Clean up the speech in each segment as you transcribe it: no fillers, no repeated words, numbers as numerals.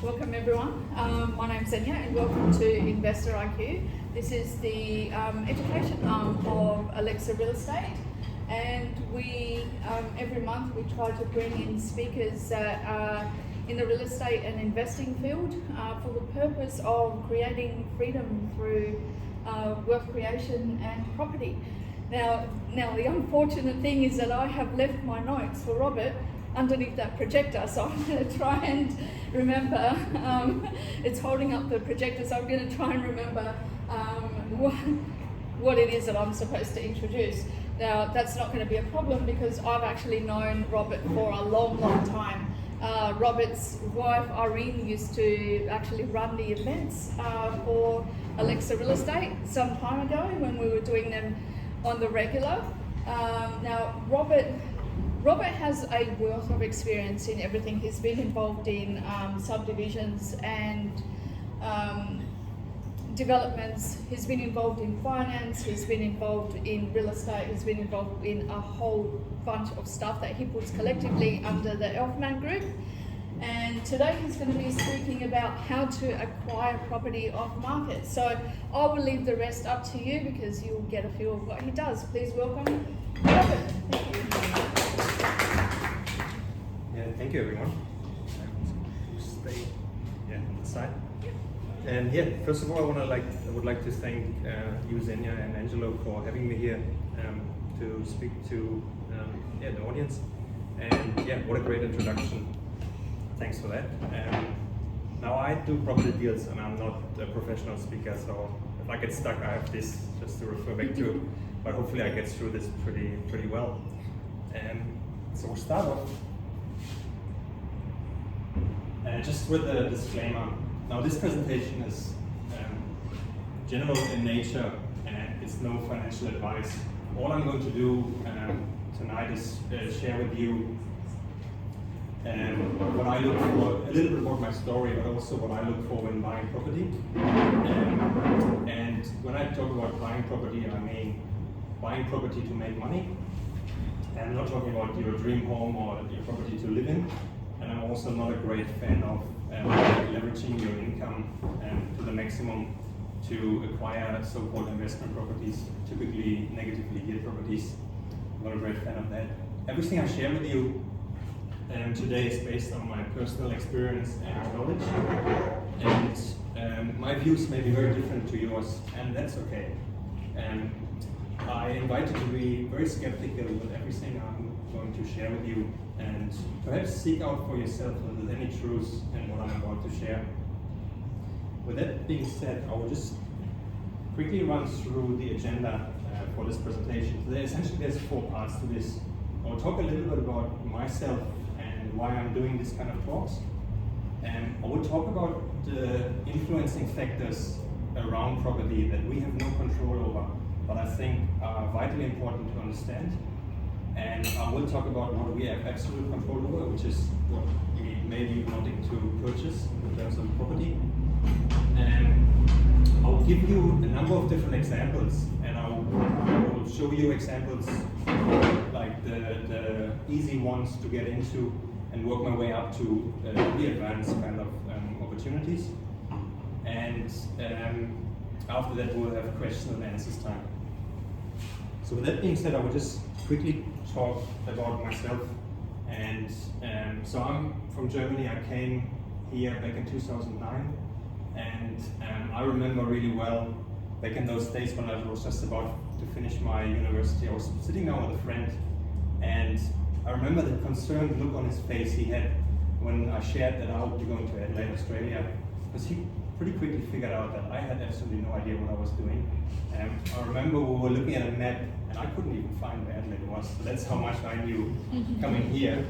Welcome everyone. My name's Zenia and welcome to Investor IQ. This is the education arm of Alexa Real Estate, and we every month we try to bring in speakers that are in the real estate and investing field for the purpose of creating freedom through wealth creation and property. Now the unfortunate thing is that I have left my notes for Robert underneath that projector, so I'm going to try and remember. It's holding up the projector, so I'm going to try and remember what it is that I'm supposed to introduce. Now that's not going to be a problem because I've actually known Robert for a long time. Robert's wife Irene used to actually run the events for Alexa Real Estate some time ago when we were doing them on the regular. Now Robert has a wealth of experience in everything. He's been involved in subdivisions and developments. He's been involved in finance. He's been involved in real estate. He's been involved in a whole bunch of stuff that he puts collectively under the Elftmann Group. And today he's going to be speaking about how to acquire property off market. So I will leave the rest up to you because you'll get a feel of what he does. Please welcome Robert. Thank you. Yeah, thank you everyone. Stay on the side. And first of all, I would like to thank you, Zenia and Angelo, for having me here to speak to the audience. And what a great introduction. Thanks for that. Now I do property deals, and I'm not a professional speaker, so if I get stuck, I have this just to refer back to. But hopefully, I get through this pretty well. So we'll start off. Just with a disclaimer. Now this presentation is general in nature and it's no financial advice. All I'm going to do tonight is share with you what I look for, a little bit about my story, but also what I look for when buying property. And when I talk about buying property, I mean buying property to make money. I'm not talking about your dream home or your property to live in. And I'm also not a great fan of leveraging your income to the maximum to acquire so-called investment properties, typically negatively geared properties. I'm not a great fan of that. Everything I share with you today is based on my personal experience and knowledge. And my views may be very different to yours, and that's okay. I invite you to be very skeptical with everything I'm going to share with you, and perhaps seek out for yourself if there's any truth in what I'm about to share. With that being said, I will just quickly run through the agenda for this presentation. There's 4 parts to this. I will talk a little bit about myself and why I'm doing this kind of talks. And I will talk about the influencing factors around property that we have no control over, but I think are vitally important to understand. And I will talk about what we have absolute control over, which is what we may be wanting to purchase in terms of property. And I'll give you a number of different examples, and I will show you examples like the easy ones to get into and work my way up to the advanced kind of opportunities. And after that, we'll have question and answers time. So with that being said, I will just quickly talk about myself. And so I'm from Germany. I came here back in 2009. And I remember really well back in those days when I was just about to finish my university. I was sitting down with a friend, and I remember the concerned look on his face he had when I shared that I would be going to Adelaide, Australia, because he pretty quickly figured out that I had absolutely no idea what I was doing. I remember we were looking at a map, and I couldn't even find where Adelaide was, so that's how much I knew coming here.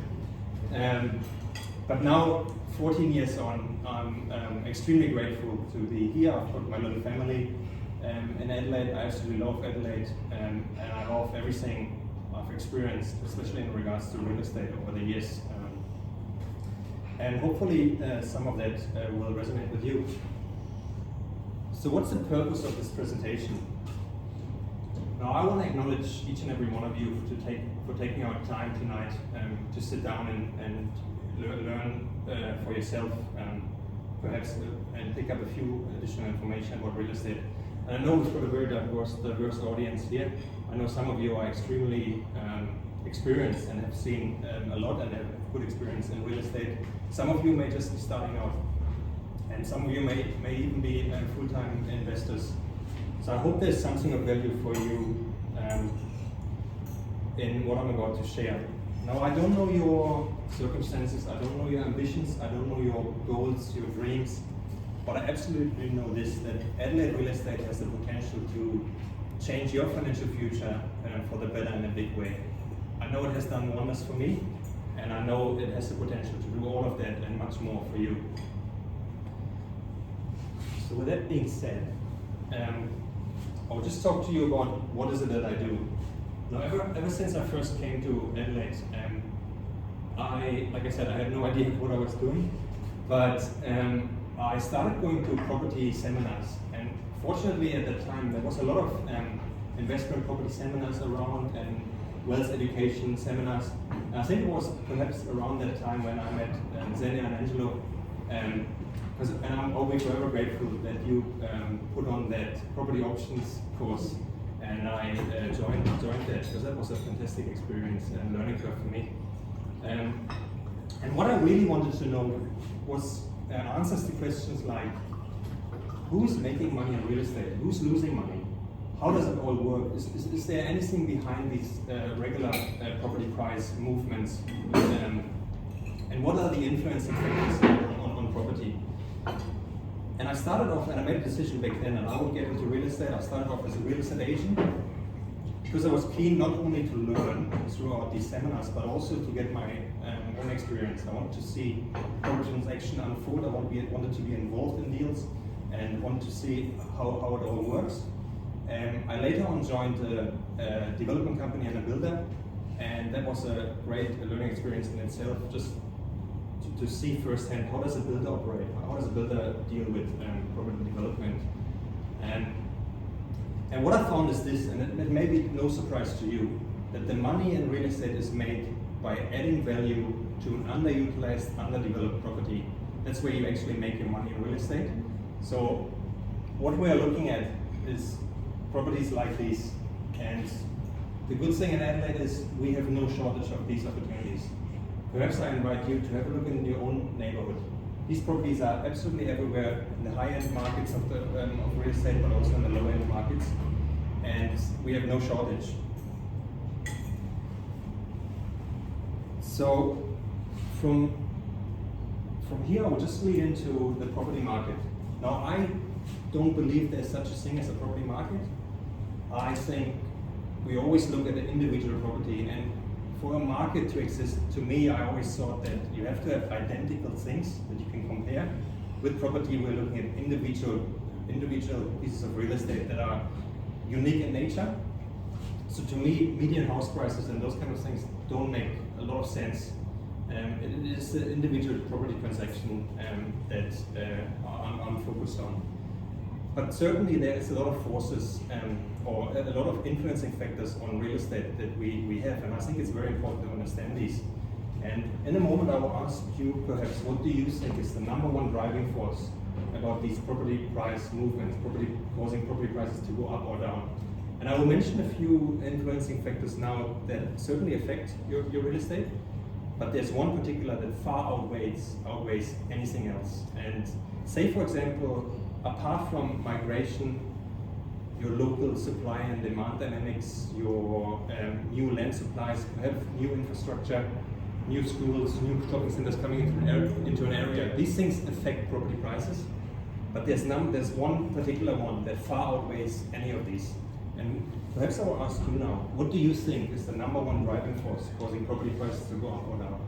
But now, 14 years on, I'm extremely grateful to be here. I've got my little family in Adelaide. I absolutely love Adelaide, and I love everything I've experienced, especially in regards to real estate over the years. And hopefully some of that will resonate with you. So what's the purpose of this presentation? Now I want to acknowledge each and every one of you for taking our time tonight to sit down and learn for yourself perhaps and pick up a few additional information about real estate. And I know we've got a very diverse audience here. I know some of you are extremely experienced and have seen a lot and have good experience in real estate. Some of you may just be starting out, and some of you may even be full-time investors. So I hope there's something of value for you in what I'm about to share. Now, I don't know your circumstances, I don't know your ambitions, I don't know your goals, your dreams, but I absolutely know this, that Adelaide real estate has the potential to change your financial future for the better in a big way. I know it has done wonders for me, and I know it has the potential to do all of that and much more for you. So with that being said, I'll just talk to you about what is it that I do. Now, ever since I first came to Adelaide, like I said, I had no idea what I was doing, but I started going to property seminars, and fortunately at that time there was a lot of investment property seminars around and wealth education seminars. And I think it was perhaps around that time when I met Xenia and Angelo, and I'm always forever grateful that you put on that property options course, and I joined that because that was a fantastic experience and learning curve for me. And what I really wanted to know was answers to questions like, who's making money in real estate? Who's losing money? How does it all work? Is there anything behind these regular property price movements? And what are the influencing factors on property? And I started off, and I made a decision back then, and I would get into real estate. I started off as a real estate agent because I was keen not only to learn throughout these seminars, but also to get my own experience. I wanted to see property transaction unfold. I wanted to be involved in deals and wanted to see how it all works. I later on joined a development company and a builder, and that was a great learning experience in itself, just to see firsthand how does a builder operate, how does a builder deal with property development. And what I found is this, and it may be no surprise to you, that the money in real estate is made by adding value to an underutilized, underdeveloped property. That's where you actually make your money in real estate. So what we are looking at is properties like these. And the good thing in Adelaide is we have no shortage of these opportunities. Perhaps I invite you to have a look in your own neighborhood. These properties are absolutely everywhere in the high-end markets of real estate, but also in the low-end markets. And we have no shortage. So from here, I will just lead into the property market. Now, I don't believe there's such a thing as a property market. I think we always look at the individual property, and for a market to exist, to me, I always thought that you have to have identical things that you can compare. With property, we're looking at individual pieces of real estate that are unique in nature. So to me, median house prices and those kind of things don't make a lot of sense. It is the individual property transaction that I'm focused on. But certainly there is a lot of forces or a lot of influencing factors on real estate that we have, and I think it's very important to understand these. And in a moment I will ask you perhaps, what do you think is the #1 driving force about these property price movements, causing property prices to go up or down? And I will mention a few influencing factors now that certainly affect your real estate, but there's one particular that far outweighs anything else. And say, for example, apart from migration, your local supply and demand dynamics, your new land supplies, perhaps new infrastructure, new schools, new shopping centers coming into an area, these things affect property prices. But there's one particular one that far outweighs any of these. And perhaps I will ask you now, what do you think is the #1 driving force causing property prices to go up or down?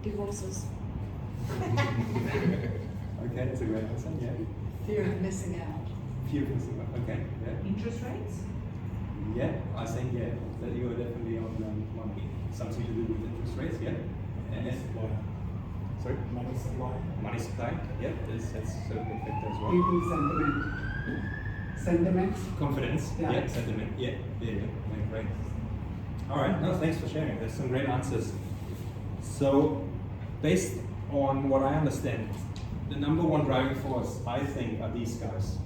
Divorces. Okay, that's a great answer, yeah. Fear of missing out. Fear of missing out, okay, yeah. Interest rates? Yeah, I think, yeah, that you are definitely on money. Something to do with interest rates, yeah. And sorry? Money supply. Money supply, yeah, that's certainly a factor as well. People sentiment. Confidence, Yeah. sentiment, yeah, great. All right, no, thanks for sharing. There's some great answers. So, based on what I understand, the number one driving force, I think, are these guys.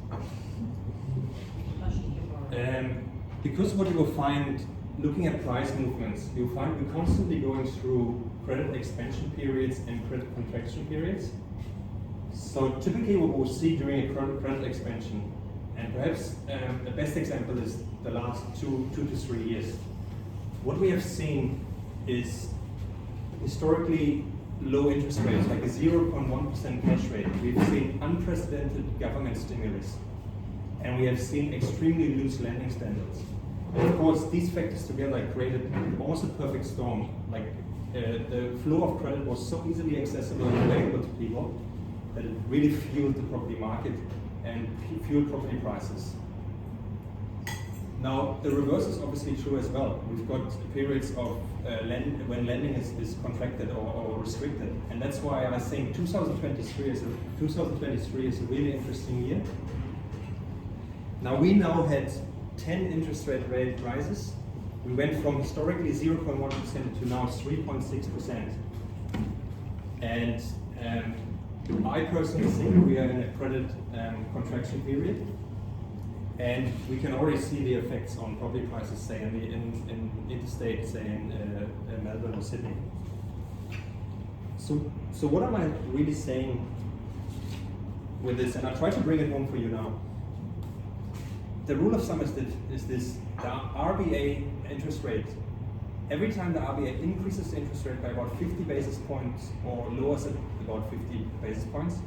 Because what you will find, looking at price movements, you'll find we're constantly going through credit expansion periods and credit contraction periods. So typically what we'll see during a credit expansion, and perhaps the best example is the last two to 3 years. What we have seen is historically low interest rates, like a 0.1% cash rate. We've seen unprecedented government stimulus, and we have seen extremely loose lending standards. And of course, these factors together created almost a perfect storm. Like the flow of credit was so easily accessible and available to people that it really fueled the property market and fueled property prices. Now, the reverse is obviously true as well. We've got periods of when lending is contracted or restricted, and that's why I think 2023 is a really interesting year. Now, we now had 10 interest rate rises. We went from historically 0.1% to now 3.6%. And I personally think we are in a credit contraction period. And we can already see the effects on property prices, say in interstate, say in Melbourne or Sydney. So what am I really saying with this? And I try to bring it home for you now. The rule of thumb is this: the RBA interest rate. Every time the RBA increases the interest rate by about 50 basis points or lowers it about 50 basis points,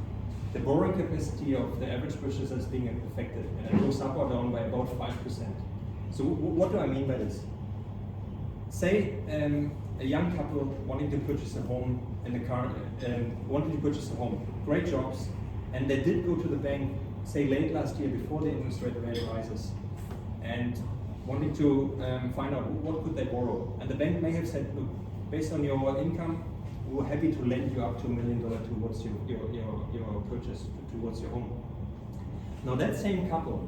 the borrowing capacity of the average purchaser is being affected, and it goes up or down by about 5%. So what do I mean by this? Say a young couple wanting to purchase a home wanting to purchase a home, great jobs, and they did go to the bank, say late last year before the interest rate rises, and wanting to find out what could they borrow. And the bank may have said, look, based on your income, we're happy to lend you up to $1 million towards your purchase, towards your home. Now that same couple,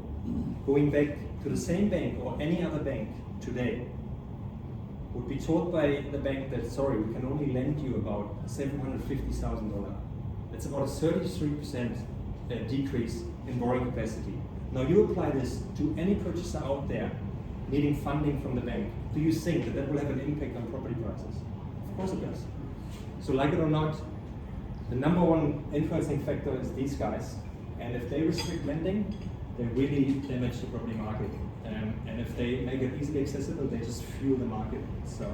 going back to the same bank or any other bank today, would be told by the bank that, sorry, we can only lend you about $750,000. That's about a 33% decrease in borrowing capacity. Now you apply this to any purchaser out there needing funding from the bank. Do you think that that will have an impact on property prices? Of course it does. So like it or not, the number one influencing factor is these guys. And if they restrict lending, they really damage the property market. And if they make it easily accessible, they just fuel the market. So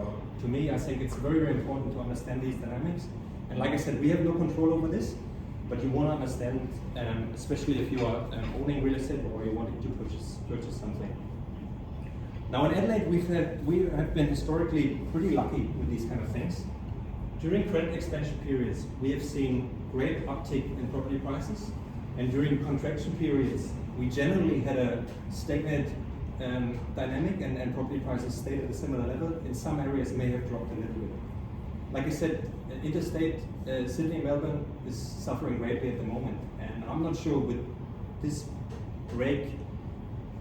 to me, I think it's very, very important to understand these dynamics. And like I said, we have no control over this, but you want to understand, especially if you are owning real estate or you're wanting to purchase something. Now in Adelaide, we have been historically pretty lucky with these kind of things. During credit expansion periods, we have seen great uptick in property prices, and during contraction periods, we generally had a stagnant dynamic, and property prices stayed at a similar level. In some areas, may have dropped a little bit. Like I said, interstate Sydney, Melbourne is suffering greatly at the moment, and I'm not sure with this break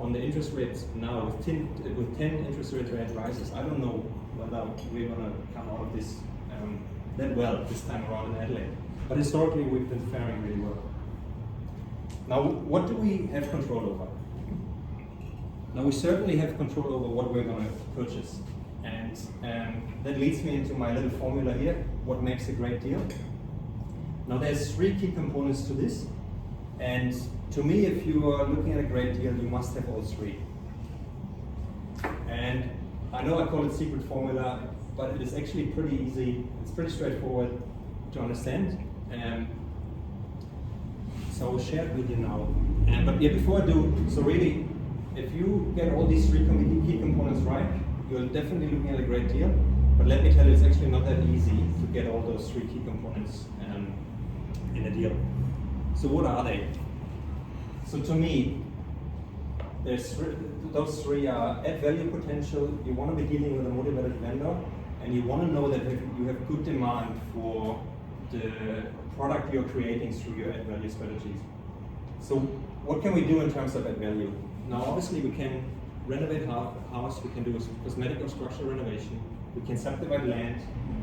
on the interest rates now, with 10 interest rate rises, I don't know whether we're going to come out of this that well this time around in Adelaide. But historically, we've been faring really well. Now, what do we have control over? Now, we certainly have control over what we're going to purchase. And that leads me into my little formula here, what makes a great deal. Now, there's 3 key components to this. And to me, if you are looking at a great deal, you must have all 3. And I know I call it secret formula, but it is actually pretty easy. It's pretty straightforward to understand. So I'll share it with you now. But yeah, before I do, so really, if you get all these 3 key components right, you're definitely looking at a great deal. But let me tell you, it's actually not that easy to get all those 3 key components in a deal. So what are they? So to me, those 3 are add value potential. You want to be dealing with a motivated vendor, and you want to know that you have good demand for the product you're creating through your add value strategies. So what can we do in terms of add value? Now obviously we can renovate a house, we can do a cosmetic or structural renovation, we can subdivide land,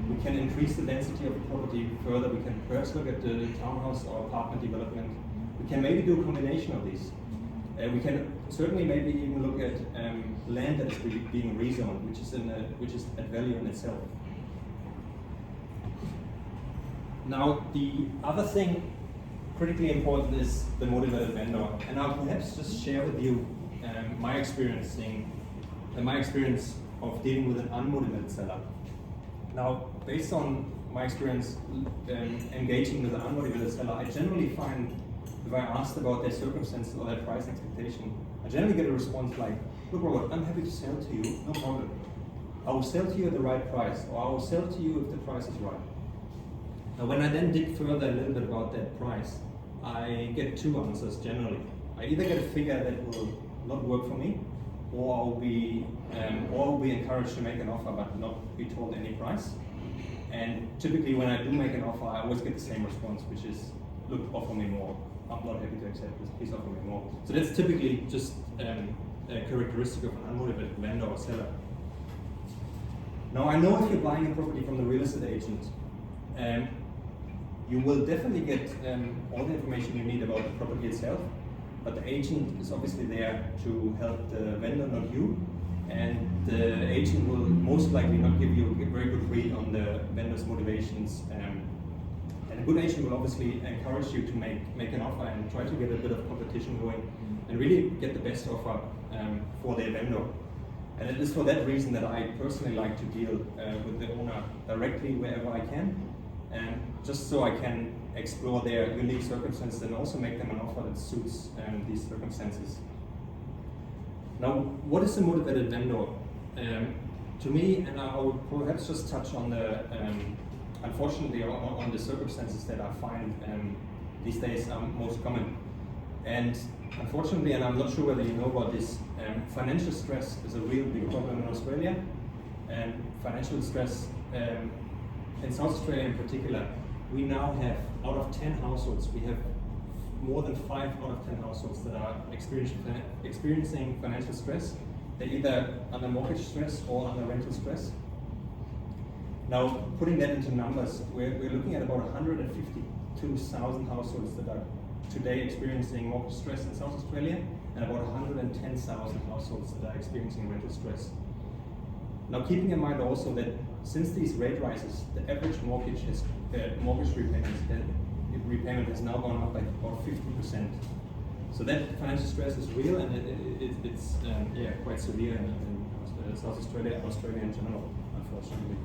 we can increase the density of the property further, we can perhaps look at the townhouse or apartment development. We can maybe do a combination of these. We can certainly maybe even look at land that is being rezoned, which is at value in itself. Now, the other thing critically important is the motivated vendor, and I'll perhaps just share with you my experience of dealing with an unmotivated seller. Now, based on my experience engaging with an unmotivated seller, I generally find if I asked about their circumstances or their price expectation, I generally get a response like, look Robert, I'm happy to sell to you, no problem. I will sell to you at the right price, or I will sell to you if the price is right. Now when I then dig further a little bit about that price, I get two answers generally. I either get a figure that will not work for me, or I'll be encouraged to make an offer but not be told any price. And typically when I do make an offer, I always get the same response, which is, look, offer me more. I'm not happy to accept this, please offer me more. So that's typically just a characteristic of an unmotivated vendor or seller. Now I know if you're buying a property from the real estate agent, you will definitely get all the information you need about the property itself, but the agent is obviously there to help the vendor, not you, and the agent will most likely not give you a very good read on the vendor's motivations. And a good agent will obviously encourage you to make an offer and try to get a bit of competition going and really get the best offer for their vendor. And it is for that reason that I personally like to deal with the owner directly wherever I can, just so I can explore their unique circumstances and also make them an offer that suits these circumstances. Now, what is a motivated vendor? To me, and I will perhaps just touch on the unfortunately on the circumstances that I find these days are most common. And unfortunately, and I'm not sure whether you know about this, financial stress is a real big problem in Australia. And financial stress in South Australia in particular, we now have out of 10 households, we have more than 5 out of 10 households that are experiencing financial stress. They're either under mortgage stress or under rental stress. Now, putting that into numbers, we're looking at about 152,000 households that are today experiencing mortgage stress in South Australia, and about 110,000 households that are experiencing rental stress. Now, keeping in mind also that since these rate rises, the average mortgage repayment has now gone up by about 50%. So that financial stress is real, and it's quite severe in South Australia and Australia in general, unfortunately.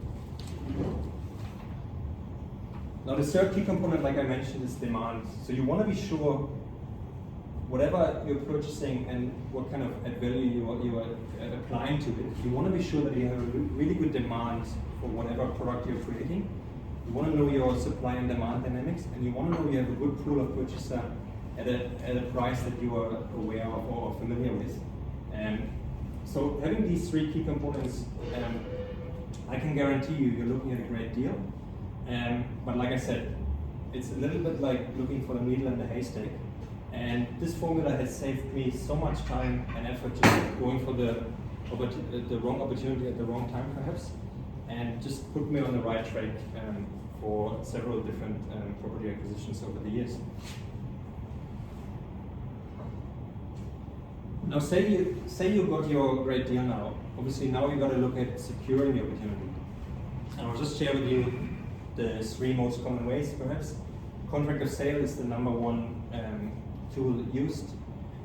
Now the third key component, like I mentioned, is demand. So you want to be sure whatever you're purchasing and what kind of add value you are applying to it, you want to be sure that you have a really good demand for whatever product you're creating. You want to know your supply and demand dynamics, and you want to know you have a good pool of purchaser at a price that you are aware of or familiar with. So having these three key components, I can guarantee you're looking at a great deal. But like I said, it's a little bit like looking for the needle in the haystack. And this formula has saved me so much time and effort just going for the wrong opportunity at the wrong time perhaps, and just put me on the right track for several different property acquisitions over the years. Now say you got your great deal now. Obviously now you got to look at securing the opportunity. And I'll just share with you the three most common ways perhaps. Contract of sale is the number one tool used.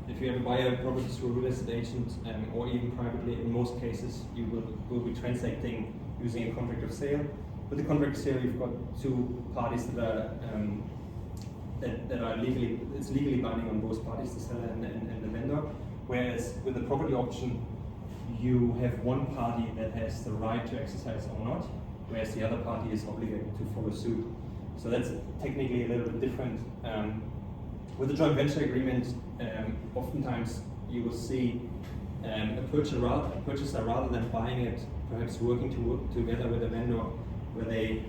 If you ever buy a property through a real estate agent or even privately, in most cases you will be transacting using a contract of sale. With the contract of sale, you've got two parties that are legally binding on both parties, the seller and the vendor. Whereas with the property option, you have one party that has the right to exercise or not, whereas the other party is obligated to follow suit. So that's technically a little bit different. With a joint venture agreement, oftentimes you will see a purchaser rather than buying it, perhaps working together with a vendor, where they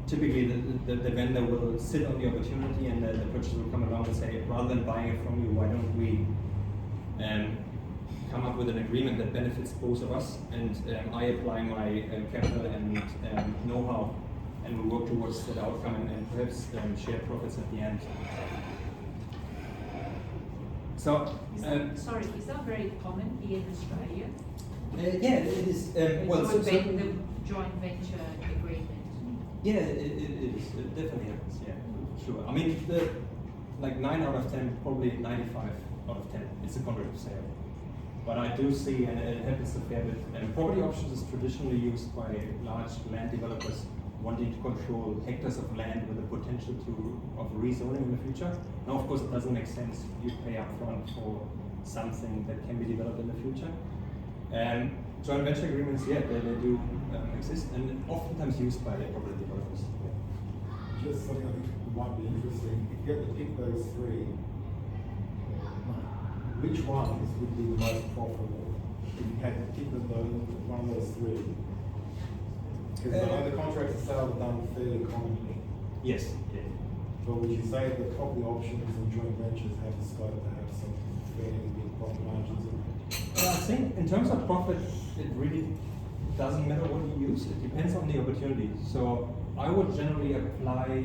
typically the vendor will sit on the opportunity and the purchaser will come along and say, rather than buying it from you, why don't we come up with an agreement that benefits both of us, and I apply my capital and know-how, and we work towards that outcome and perhaps share profits at the end. So, sorry, is that very common here in Australia? yeah, it is. The Well, the joint venture agreement. yeah, it is. It definitely happens. Yeah, sure. I mean, like 9 out of 10, probably 95 out of 10, it's a contract of sale. But I do see, and it happens a fair bit. And property options is traditionally used by large land developers wanting to control hectares of land with the potential of rezoning in the future. Now, of course, it doesn't make sense. You pay upfront for something that can be developed in the future. And joint venture agreements, yeah, they do exist, and oftentimes used by property developers. Yeah. Just something I think might be interesting. If you had to pick those three, which ones would be the most profitable? If you had to pick one of those three. Because I know the contracts of sale are done fairly commonly. Yes. Yeah. But would you say that property options and joint ventures have the scope to have some fairly big profit margins? I think in terms of profit, it really doesn't matter what you use. It depends on the opportunity. So I would generally apply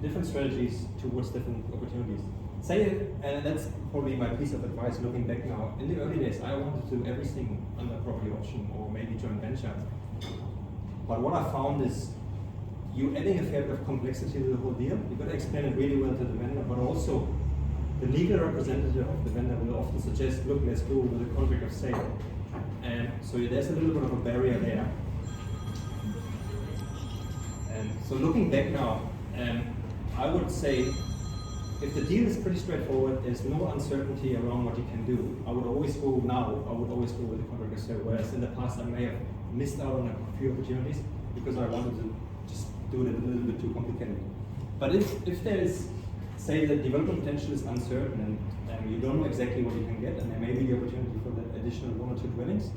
different strategies towards different opportunities. Say, and that's probably my piece of advice looking back now. In the early days, I wanted to do everything under property option or maybe joint venture. But what I found is you're adding a fair bit of complexity to the whole deal. You've got to explain it really well to the vendor, but also the legal representative of the vendor will often suggest, look, let's go with a contract of sale. And so there's a little bit of a barrier there. And so looking back now, I would say if the deal is pretty straightforward, there's no uncertainty around what you can do, I would always go with a contract of sale, whereas in the past I may have missed out on a few opportunities because I wanted to just do it a little bit too complicated. But if there is, say the development potential is uncertain and you don't know exactly what you can get, and there may be the opportunity for that additional 1 or 2 dwellings,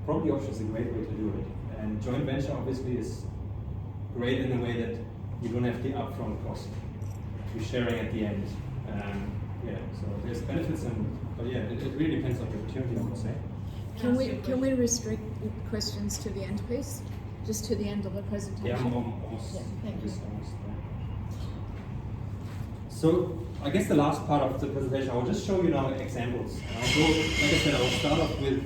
property option is a great way to do it. And joint venture obviously is great in the way that you don't have the upfront cost. You're sharing at the end. Yeah, so there's benefits, but yeah, it really depends on the opportunity, I would say. Can we restrict questions to the end, please? Just to the end of the presentation? Yeah, almost. Yeah, thank you. Almost. So I guess the last part of the presentation, I will just show you now examples. And I'll go, like I said, I will start off with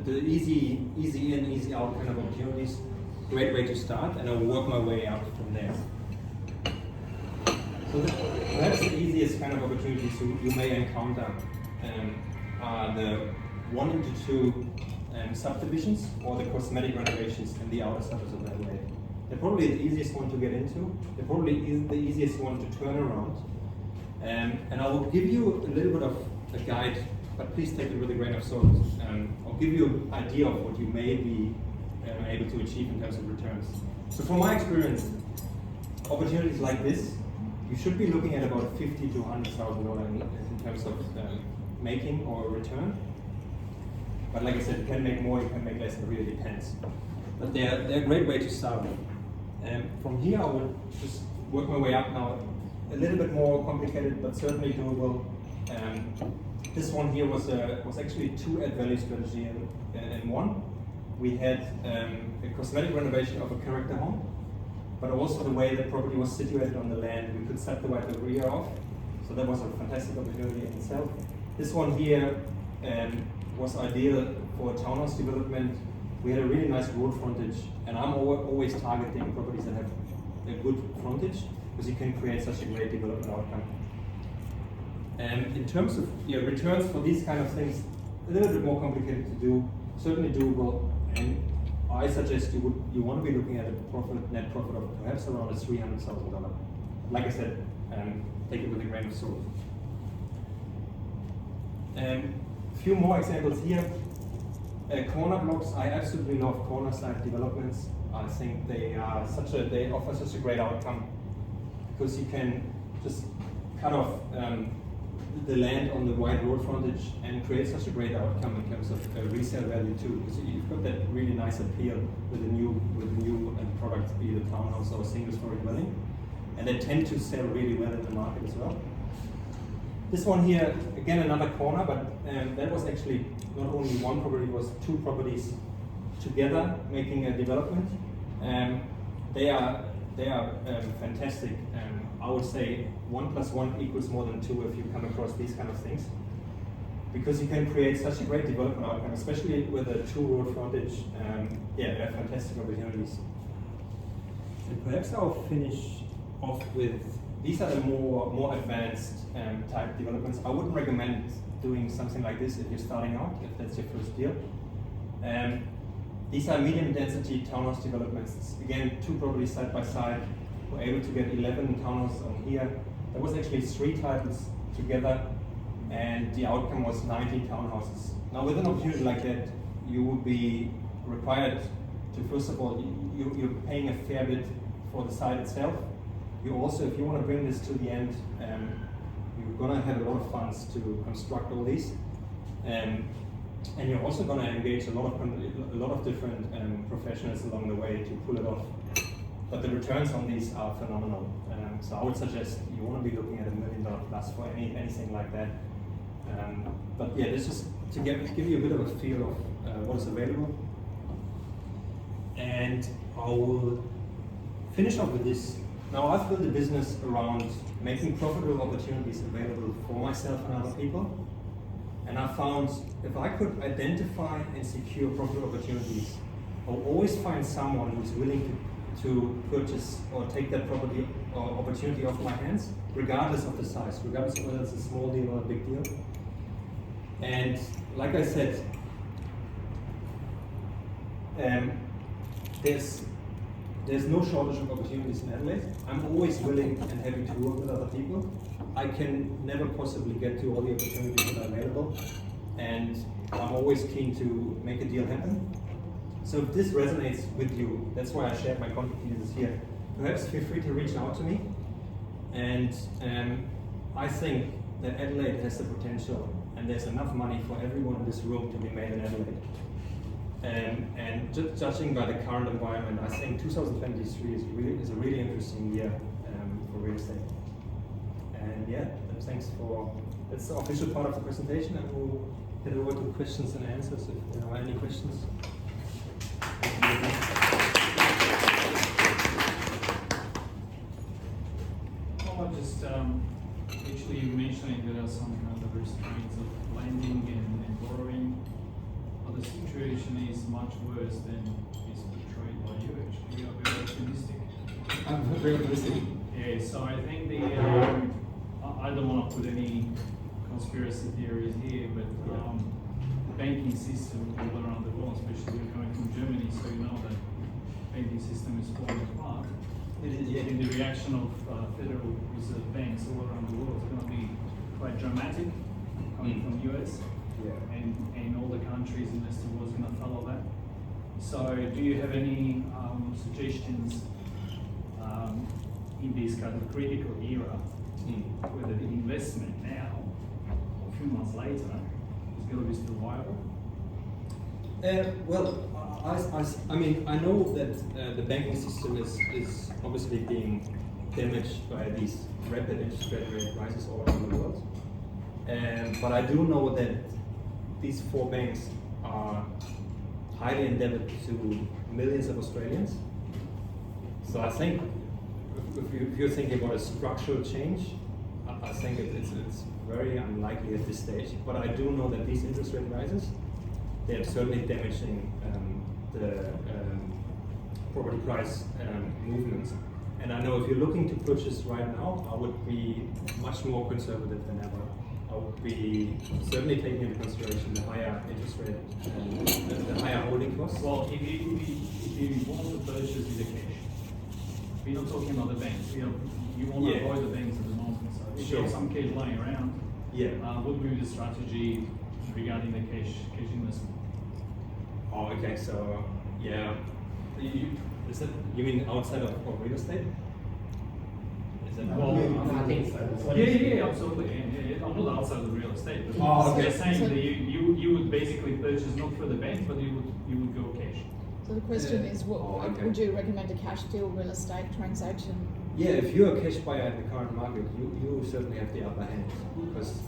the easy in, easy out kind of opportunities. Great way to start, and I'll work my way up from there. So perhaps the easiest kind of opportunities you may encounter are the 1 into 2 subdivisions or the cosmetic renovations in the outer suburbs of Adelaide. They're probably the easiest one to get into. They're probably the easiest one to turn around. And I will give you a little bit of a guide, but please take it with a grain of salt. I'll give you an idea of what you may be able to achieve in terms of returns. So from my experience, opportunities like this, you should be looking at about $50,000 to $100,000 in terms of making or return. But like I said, you can make more, you can make less, it really depends. But they're a great way to start with. From here, I would just work my way up now. A little bit more complicated, but certainly doable. This one here was actually 2 add-value strategy in one. We had a cosmetic renovation of a character home, but also the way the property was situated on the land, we could subdivide the rear off. So that was a fantastic opportunity in itself. This one here was ideal for a townhouse development. We had a really nice road frontage, and I'm always targeting properties that have a good frontage because you can create such a great development outcome. And in terms of returns for these kind of things, a little bit more complicated to do, certainly doable. And I suggest you want to be looking at a net profit of perhaps around $300,000. Like I said, take it with a grain of salt. A few more examples here. Corner blocks. I absolutely love corner side developments. I think they offer such a great outcome because you can just cut off the land on the wide road frontage and create such a great outcome in terms of resale value too. Because you've got that really nice appeal with the new product, be it a townhouse or a single-story dwelling, and they tend to sell really well in the market as well. This one here, again another corner, but that was actually not only one property, it was two properties together making a development. They are fantastic. I would say 1 + 1 equals more than 2 if you come across these kind of things. Because you can create such a great development outcome, especially with a 2-road frontage. Yeah, they're fantastic opportunities. And perhaps I'll finish off with, these are the more advanced type developments. I wouldn't recommend doing something like this if you're starting out, if that's your first deal. These are medium density townhouse developments. Again, 2 properties side by side. We're able to get 11 townhouses on here. There was actually 3 titles together, and the outcome was 19 townhouses. Now with an opportunity like that, you will be required to, first of all, you're paying a fair bit for the site itself. You also, if you want to bring this to the end, you're going to have a lot of funds to construct all these. And you're also going to engage a lot of different professionals along the way to pull it off. But the returns on these are phenomenal. So I would suggest you want to be looking at $1 million plus for anything like that. But yeah, this is to give you a bit of a feel of what is available. And I will finish off with this. Now I've built a business around making profitable opportunities available for myself and other people. And I found if I could identify and secure profitable opportunities, I'll always find someone who's willing to purchase or take that property or opportunity off my hands, regardless of the size, regardless of whether it's a small deal or a big deal. And like I said, there's no shortage of opportunities in Adelaide. I'm always willing and happy to work with other people. I can never possibly get to all the opportunities that are available, and I'm always keen to make a deal happen. So if this resonates with you, that's why I shared my contact details here. Perhaps feel free to reach out to me. And I think that Adelaide has the potential, and there's enough money for everyone in this room to be made in Adelaide. And judging by the current environment, I think 2023 is a really interesting year for real estate. And yeah, thanks for, that's the official part of the presentation, and we'll head over to questions and answers if there are any questions. Well, just actually you mentioning there are some kind of restraints of lending and borrowing. But the situation is much worse than is portrayed by you. Actually, you are very optimistic. I'm very optimistic. Yeah, so I think I don't want to put any conspiracy theories here, but the banking system all around the world, especially coming from Germany, so you know that banking system is falling apart. And the reaction of Federal Reserve banks all around the world is going to be quite dramatic, coming from US, and all the countries in the Western world is going to follow that. So, do you have any suggestions in this kind of critical era, whether the investment now, or a few months later, is going to be still viable? Well, I mean, I know that the banking system is obviously being damaged by these rapid interest rate rises all around the world. But I do know that these 4 banks are highly indebted to millions of Australians. So I think if you're thinking about a structural change, I think it's very unlikely at this stage. But I do know that these interest rate rises, they're certainly damaging the property price movements. And I know if you're looking to purchase right now, I would be much more conservative than ever. I would be certainly taking into consideration the higher interest rate and the higher holding costs. Well, if you want to purchase with the cash, we're not talking about the banks. You want to avoid the banks at the moment. So if you have some cash lying around, what would be the strategy regarding the cash investment? Oh, okay. So you mean outside of real estate? Well, I think so. Yeah, absolutely. Yeah. I'm not outside of real estate, but they're saying that you would basically purchase not for the bank, but you would go cash. So the question is, would you recommend a cash deal real estate transaction Yeah, if you're a cash buyer in the current market, you certainly have the upper hand, because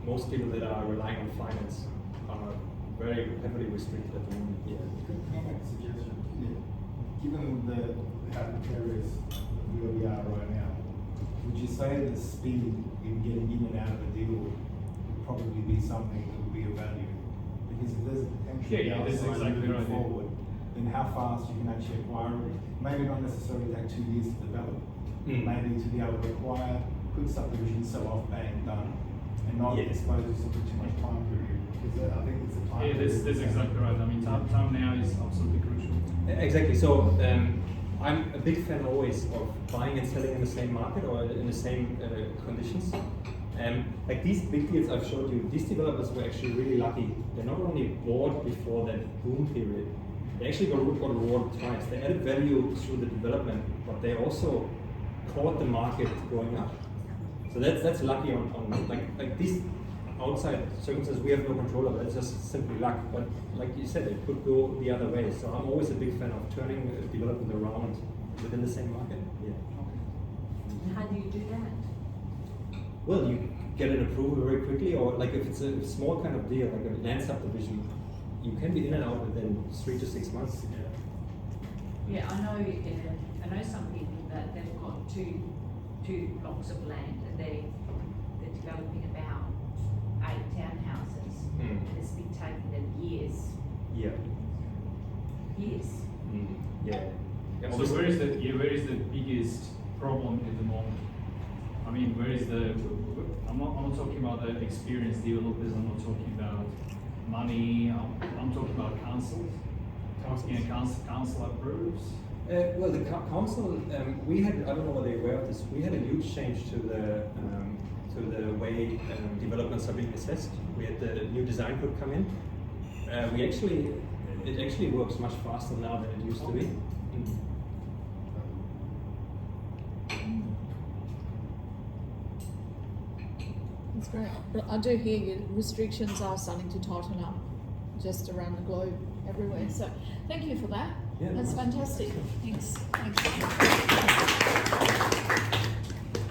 most people that are relying on finance are very heavily restricted at the moment. Yeah. Can I make a suggestion? Given how precarious where we are right now, would you say the speed in getting in and out of a deal would probably be something that would be of value? Because if there's a potential Yeah, that's downside exactly moving right, yeah. forward, then how fast you can actually acquire it. Maybe not necessarily take 2 years to develop. Maybe to be able to acquire, quick subdivision, sell off, bang, done, and not Yeah. expose yourself to too much time period. Because I think it's a time. Yeah, that's exactly right. I mean, time now is absolutely crucial. Exactly. So I'm a big fan always of buying and selling in the same market or in the same conditions. Like these big deals I've showed you, these developers were actually really lucky. They not only bought before that boom period, they actually got rewarded twice. They added value through the development, but they also caught the market going up. So that's lucky on like these outside circumstances we have no control over. It's just simply luck. But like you said, it could go the other way. So I'm always a big fan of turning development around within the same market. Yeah. And how do you do that? Well, you get an approval very quickly, or like if it's a small kind of deal, like a land subdivision, you can be in and out within 3 to 6 months. Yeah, I know some people that they've got two blocks of land and they're developing about 8 townhouses. And it's been taking them years. Yeah. Years. Yeah. Yeah, So obviously- where is the biggest problem at the moment? I mean, where is I'm not talking about the experienced developers, I'm not talking about money, I'm talking about councils. Council approves. Well, the council, we had, I don't know whether you're aware of this, we had a huge change to the way developments are being assessed. We had the new design group come in. It actually works much faster now than it used to be. That's great. But I do hear you, restrictions are starting to tighten up just around the globe, everywhere. So thank you for that. Yeah, That's nice. fantastic. Thanks.